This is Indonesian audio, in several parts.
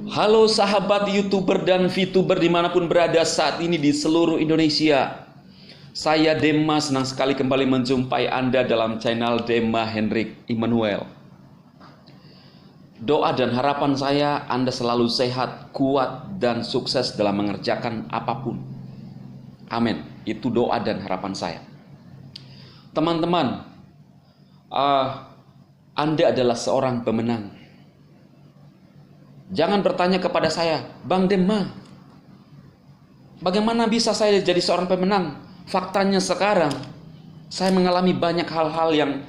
Halo sahabat YouTuber dan VTuber dimanapun berada saat ini di seluruh Indonesia. Saya Dema, senang sekali kembali menjumpai Anda dalam channel Dema Hendrik Immanuel. Doa dan harapan saya Anda selalu sehat, kuat, dan sukses dalam mengerjakan apapun. Amin. Itu doa dan harapan saya. Teman-teman, Anda adalah seorang pemenang. Jangan bertanya kepada saya, Bang Dema, bagaimana bisa saya jadi seorang pemenang? Faktanya sekarang, saya mengalami banyak hal-hal yang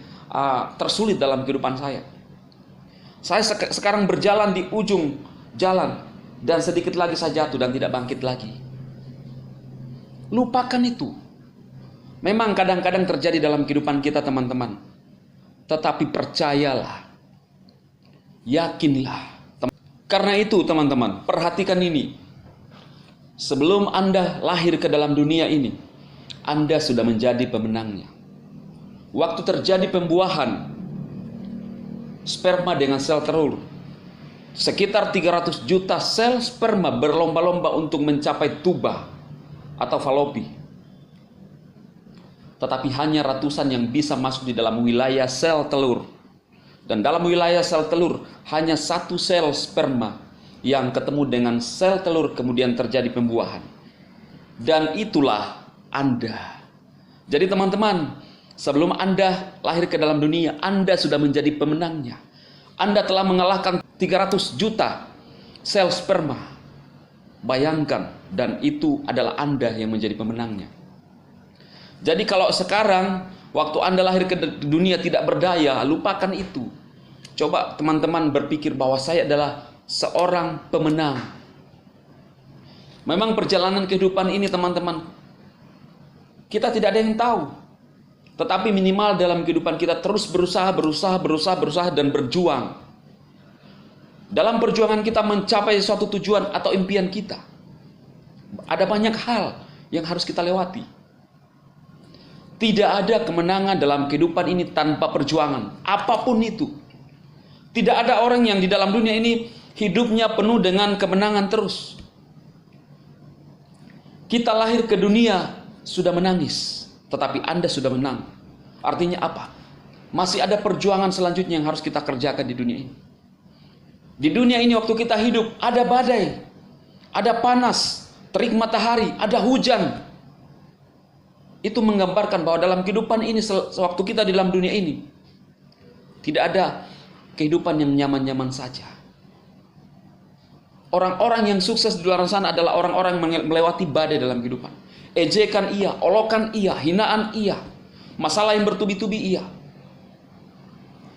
tersulit dalam kehidupan saya. Saya sekarang berjalan di ujung jalan, dan sedikit lagi saya jatuh dan tidak bangkit lagi. Lupakan itu. Memang kadang-kadang terjadi dalam kehidupan kita, teman-teman. Tetapi percayalah, yakinlah. Karena itu teman-teman, perhatikan ini. Sebelum Anda lahir ke dalam dunia ini, Anda sudah menjadi pemenangnya. Waktu terjadi pembuahan sperma dengan sel telur, sekitar 300 juta sel sperma berlomba-lomba untuk mencapai tuba atau falopi. Tetapi hanya ratusan yang bisa masuk di dalam wilayah sel telur. Dan dalam wilayah sel telur, hanya satu sel sperma yang ketemu dengan sel telur kemudian terjadi pembuahan. Dan itulah Anda. Jadi teman-teman, sebelum Anda lahir ke dalam dunia, Anda sudah menjadi pemenangnya. Anda telah mengalahkan 300 juta sel sperma. Bayangkan, dan itu adalah Anda yang menjadi pemenangnya. Jadi kalau sekarang waktu Anda lahir ke dunia tidak berdaya, lupakan itu. Coba teman-teman berpikir bahwa saya adalah seorang pemenang. Memang perjalanan kehidupan ini teman-teman, kita tidak ada yang tahu. Tetapi minimal dalam kehidupan kita terus berusaha dan berjuang. Dalam perjuangan kita mencapai suatu tujuan atau impian kita, ada banyak hal yang harus kita lewati. Tidak ada kemenangan dalam kehidupan ini tanpa perjuangan, apapun itu. Tidak ada orang yang di dalam dunia ini hidupnya penuh dengan kemenangan terus. Kita lahir ke dunia sudah menangis, tetapi Anda sudah menang. Artinya apa? Masih ada perjuangan selanjutnya yang harus kita kerjakan di dunia ini. Di dunia ini waktu kita hidup, ada badai, ada panas, terik matahari, ada hujan. Itu menggambarkan bahwa dalam kehidupan ini, sewaktu kita di dalam dunia ini, tidak ada kehidupan yang nyaman-nyaman saja. Orang-orang yang sukses di luar sana adalah orang-orang yang melewati badai dalam kehidupan. Ejekan iya, olokan iya, hinaan iya, masalah yang bertubi-tubi iya,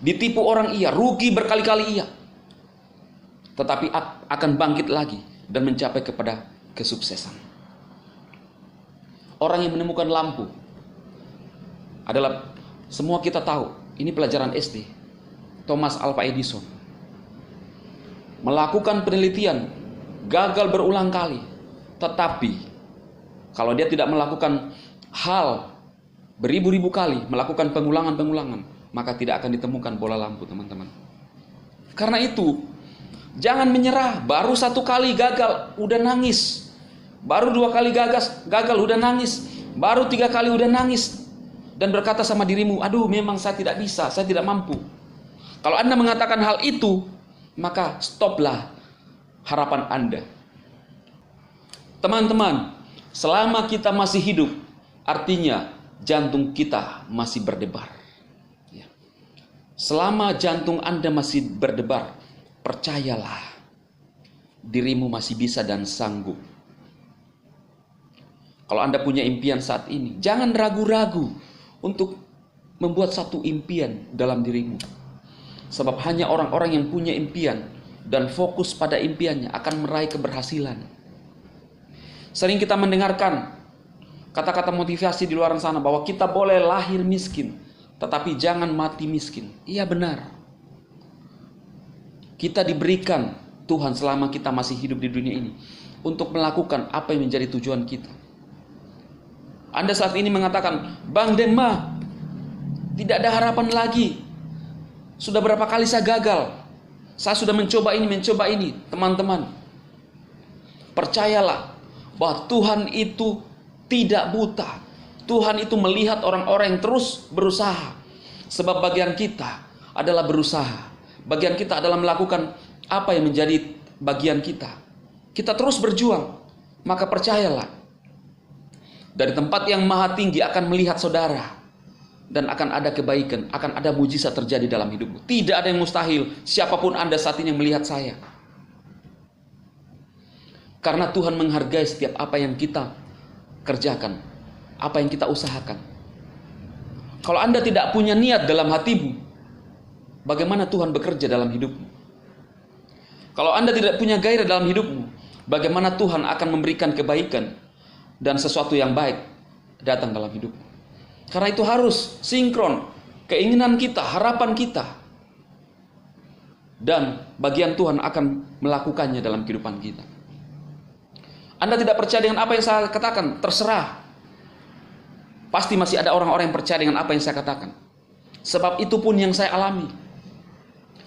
ditipu orang iya, rugi berkali-kali iya. Tetapi akan bangkit lagi dan mencapai kepada kesuksesan. Orang yang menemukan lampu adalah, semua kita tahu, ini pelajaran SD, Thomas Alva Edison. Melakukan penelitian, gagal berulang kali. Tetapi, kalau dia tidak melakukan hal beribu-ribu kali, melakukan pengulangan-pengulangan, maka tidak akan ditemukan bola lampu, teman-teman. Karena itu, jangan menyerah. Baru satu kali gagal, udah nangis. Baru dua kali gagal udah nangis. Baru tiga kali udah nangis. Dan berkata sama dirimu, aduh memang saya tidak bisa, saya tidak mampu. Kalau Anda mengatakan hal itu, maka stoplah harapan Anda. Teman-teman, selama kita masih hidup, artinya jantung kita masih berdebar. Selama jantung Anda masih berdebar, percayalah, dirimu masih bisa dan sanggup. Kalau Anda punya impian saat ini, jangan ragu-ragu untuk membuat satu impian dalam dirimu. Sebab hanya orang-orang yang punya impian dan fokus pada impiannya akan meraih keberhasilan. Sering kita mendengarkan kata-kata motivasi di luar sana bahwa kita boleh lahir miskin, tetapi jangan mati miskin. Iya benar. Kita diberikan Tuhan selama kita masih hidup di dunia ini untuk melakukan apa yang menjadi tujuan kita. Anda saat ini mengatakan, Bang Dema, tidak ada harapan lagi. Sudah berapa kali saya gagal. Saya sudah mencoba ini, teman-teman. Percayalah bahwa Tuhan itu tidak buta. Tuhan itu melihat orang-orang yang terus berusaha. Sebab bagian kita adalah berusaha. Bagian kita adalah melakukan apa yang menjadi bagian kita. Kita terus berjuang. Maka percayalah, dari tempat yang maha tinggi akan melihat saudara. Dan akan ada kebaikan, akan ada mujizat terjadi dalam hidupmu. Tidak ada yang mustahil, siapapun Anda saat ini yang melihat saya. Karena Tuhan menghargai setiap apa yang kita kerjakan, apa yang kita usahakan. Kalau Anda tidak punya niat dalam hatimu, bagaimana Tuhan bekerja dalam hidupmu? Kalau Anda tidak punya gairah dalam hidupmu, bagaimana Tuhan akan memberikan kebaikan dan sesuatu yang baik datang dalam hidupmu? Karena itu harus sinkron keinginan kita, harapan kita. Dan bagian Tuhan akan melakukannya dalam kehidupan kita. Anda tidak percaya dengan apa yang saya katakan, terserah. Pasti masih ada orang-orang yang percaya dengan apa yang saya katakan. Sebab itu pun yang saya alami.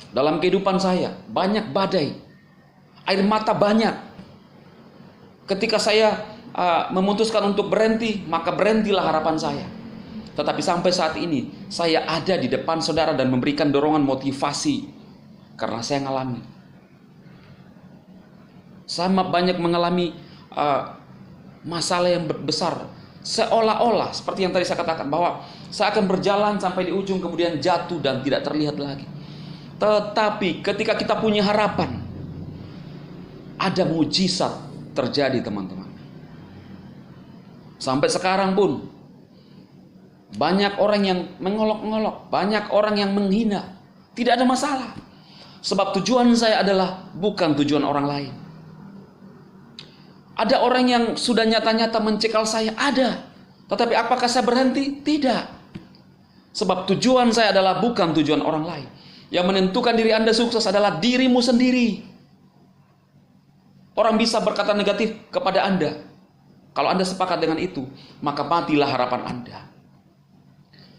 Dalam kehidupan saya, banyak badai. Air mata banyak. Ketika saya memutuskan untuk berhenti, maka berhentilah harapan saya. Tetapi sampai saat ini, saya ada di depan saudara dan memberikan dorongan motivasi. Karena saya mengalami. Saya banyak mengalami masalah yang besar. Seolah-olah, seperti yang tadi saya katakan, bahwa saya akan berjalan sampai di ujung, kemudian jatuh dan tidak terlihat lagi. Tetapi ketika kita punya harapan, ada mujizat terjadi, teman-teman. Sampai sekarang pun, banyak orang yang mengolok-ngolok, banyak orang yang menghina. Tidak ada masalah. Sebab tujuan saya adalah bukan tujuan orang lain. Ada orang yang sudah nyata-nyata mencekal saya, ada. Tetapi apakah saya berhenti? Tidak. Sebab tujuan saya adalah bukan tujuan orang lain. Yang menentukan diri Anda sukses adalah dirimu sendiri. Orang bisa berkata negatif kepada Anda. Kalau Anda sepakat dengan itu, maka matilah harapan Anda.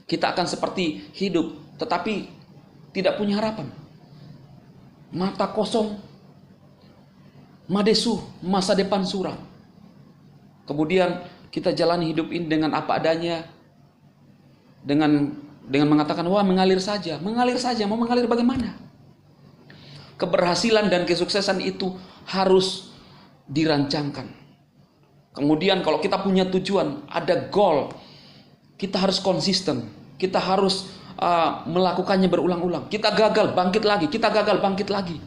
Kita akan seperti hidup, tetapi tidak punya harapan. Mata kosong, madesu, masa depan suram. Kemudian kita jalani hidup ini dengan apa adanya, dengan mengatakan, wah mengalir saja, mau mengalir bagaimana? Keberhasilan dan kesuksesan itu harus dirancangkan. Kemudian kalau kita punya tujuan, ada goal, kita harus konsisten. Kita harus melakukannya berulang-ulang. Kita gagal, bangkit lagi. Kita gagal, bangkit lagi.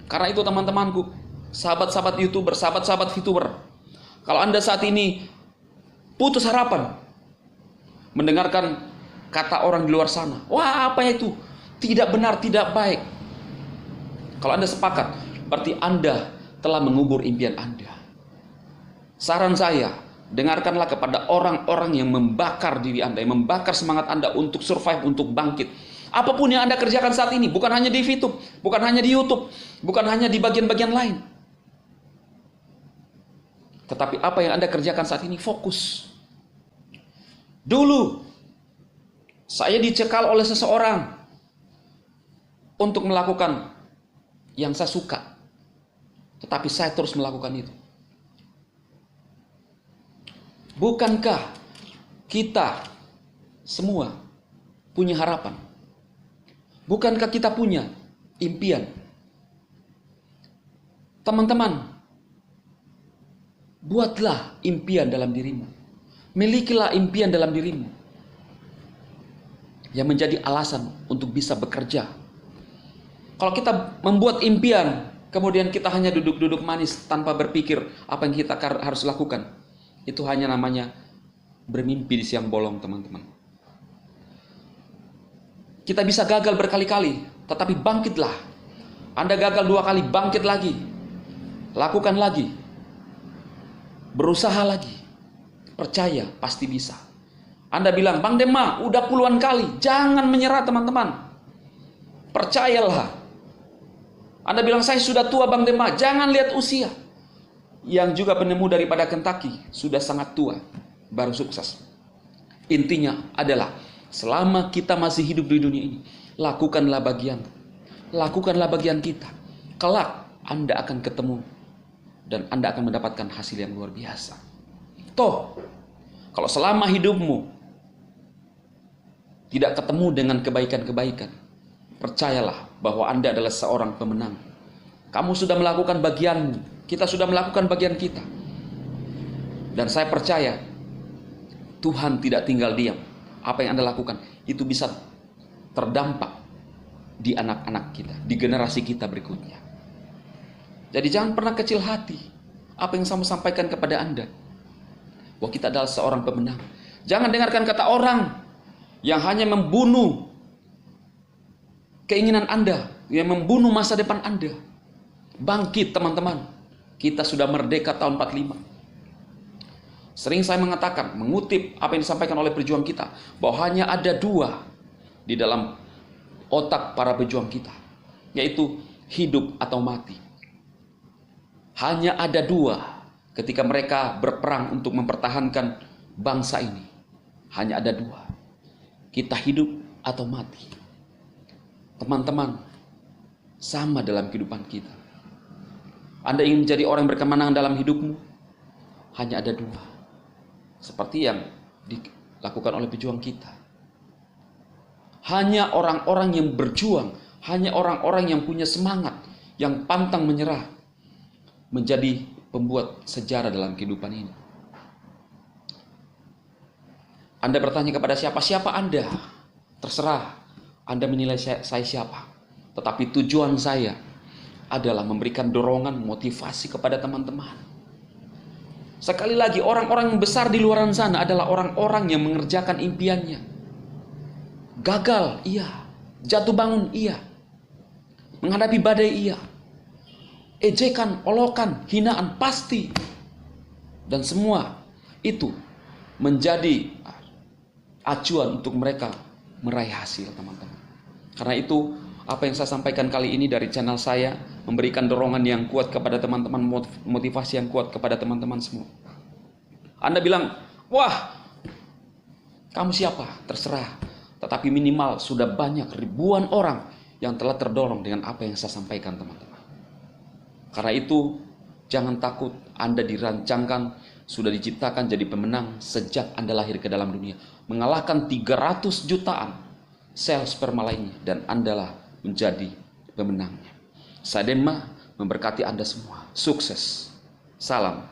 Karena itu teman-temanku, sahabat-sahabat YouTuber, sahabat-sahabat VTuber, kalau Anda saat ini putus harapan mendengarkan kata orang di luar sana, wah apa itu? Tidak benar, tidak baik. Kalau Anda sepakat, berarti Anda telah mengubur impian Anda. Saran saya, dengarkanlah kepada orang-orang yang membakar diri Anda, yang membakar semangat Anda untuk survive, untuk bangkit. Apapun yang Anda kerjakan saat ini, bukan hanya di VTube, bukan hanya di YouTube, bukan hanya di bagian-bagian lain. Tetapi apa yang Anda kerjakan saat ini, fokus. Dulu, saya dicekal oleh seseorang untuk melakukan yang saya suka. Tetapi saya terus melakukan itu. Bukankah kita semua punya harapan? Bukankah kita punya impian? Teman-teman, buatlah impian dalam dirimu. Milikilah impian dalam dirimu yang menjadi alasan untuk bisa bekerja. Kalau kita membuat impian, kemudian kita hanya duduk-duduk manis tanpa berpikir apa yang kita harus lakukan, itu hanya namanya bermimpi di siang bolong, teman-teman. Kita bisa gagal berkali-kali, tetapi bangkitlah. Anda gagal 2 kali, bangkit lagi. Lakukan lagi. Berusaha lagi. Percaya, pasti bisa. Anda bilang, Bang Dema, udah puluhan kali. Jangan menyerah, teman-teman. Percayalah. Anda bilang, saya sudah tua, Bang Dema. Jangan lihat usia. Yang juga penemu daripada Kentucky sudah sangat tua, baru sukses. Intinya adalah selama kita masih hidup di dunia ini, lakukanlah bagian. lakukanlah bagian kita. Kelak Anda akan ketemu dan Anda akan mendapatkan hasil yang luar biasa. Toh, kalau selama hidupmu tidak ketemu dengan kebaikan-kebaikan, percayalah bahwa Anda adalah seorang pemenang. Kamu sudah melakukan bagianmu, kita sudah melakukan bagian kita. Dan saya percaya Tuhan tidak tinggal diam. Apa yang Anda lakukan itu bisa terdampak di anak-anak kita, di generasi kita berikutnya. Jadi jangan pernah kecil hati. Apa yang saya sampaikan kepada Anda, bahwa kita adalah seorang pemenang. Jangan dengarkan kata orang yang hanya membunuh keinginan Anda, yang membunuh masa depan Anda. Bangkit teman-teman. Kita sudah merdeka tahun 45. Sering saya mengatakan, mengutip apa yang disampaikan oleh pejuang kita, bahwa hanya ada dua di dalam otak para pejuang kita, yaitu hidup atau mati. Hanya ada dua ketika mereka berperang untuk mempertahankan bangsa ini. Hanya ada dua. Kita hidup atau mati. Teman-teman, sama dalam kehidupan kita. Anda ingin menjadi orang yang berkemenangan dalam hidupmu? Hanya ada dua. Seperti yang dilakukan oleh pejuang kita. Hanya orang-orang yang berjuang, hanya orang-orang yang punya semangat, yang pantang menyerah, menjadi pembuat sejarah dalam kehidupan ini. Anda bertanya kepada siapa? Siapa Anda? Terserah Anda menilai saya siapa. Tetapi tujuan saya adalah memberikan dorongan, motivasi kepada teman-teman. Sekali lagi, orang-orang yang besar di luar sana adalah orang-orang yang mengerjakan impiannya. Gagal, iya. Jatuh bangun, iya. Menghadapi badai, iya. Ejekan, olokan, hinaan, pasti. Dan semua itu menjadi acuan untuk mereka meraih hasil, teman-teman. Karena itu, apa yang saya sampaikan kali ini dari channel saya, memberikan dorongan yang kuat kepada teman-teman, motivasi yang kuat kepada teman-teman semua. Anda bilang, wah, kamu siapa? Terserah. Tetapi minimal sudah banyak ribuan orang yang telah terdorong dengan apa yang saya sampaikan, teman-teman. Karena itu, jangan takut. Anda dirancangkan, sudah diciptakan jadi pemenang sejak Anda lahir ke dalam dunia. Mengalahkan 300 jutaan sel sperma lainnya. Dan Anda lah menjadi pemenangnya. Saya Denma memberkati Anda semua. Sukses. Salam